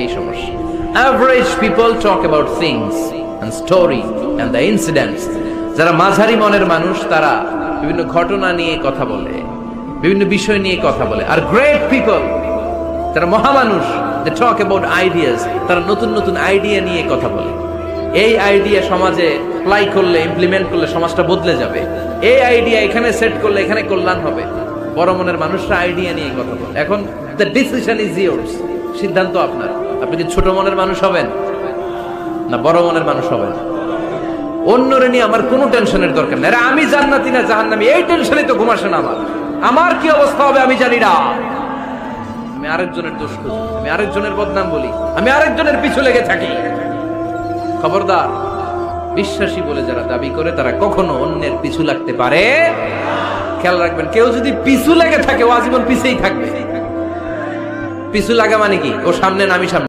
এই সমস্যা। Average people talk about things and story and the incidents. যারা মাঝারি মনের মানুষ তারা বিভিন্ন ঘটনা নিয়ে কথা বলে, বিভিন্ন বিষয় নিয়ে কথা বলে। আর গ্রেট পিপল, যারা মহামানুষ, they talk about ideas. তারা নতুন নতুন আইডিয়া নিয়ে কথা বলে। এই আইডিয়া সমাজে অ্যাপ্লাই করলে, ইমপ্লিমেন্ট করলে সমাজটা বদলে যাবে। এই আইডিয়া এখানে সেট করলে এখানে কল্যাণ হবে। বড় মনের মানুষরা আইডিয়া নিয়ে কথা বলে। এখন the decision is yours. সিদ্ধান্ত আপনার। আপনি কি ছোট মনের মানুষ হবেন না বড় মনের মানুষ হবেন? অন্যরে নিয়ে আমার কোনো টেনশনের দরকার নেই। আমি জান্নাতি না জাহান্নামী এই টেনশনই তো ঘুম আসে না আমার। আমার কি অবস্থা হবে আমি জানি না। আমি আরেকজনের দোষ খুঁজি, আমি আরেকজনের বদনাম বলি, আমি আরেকজনের পিছু লেগে থাকি। খবরদার, বিশ্বাসী বলে যারা দাবি করে তারা কখনো অন্যের পিছু লাগতে পারে। খেয়াল রাখবেন, কেউ যদি পিছু লেগে থাকে ও আজীবন পিছেই থাকবে। পিছু লাগা মানে কি? ও সামনে না আমি সামনে।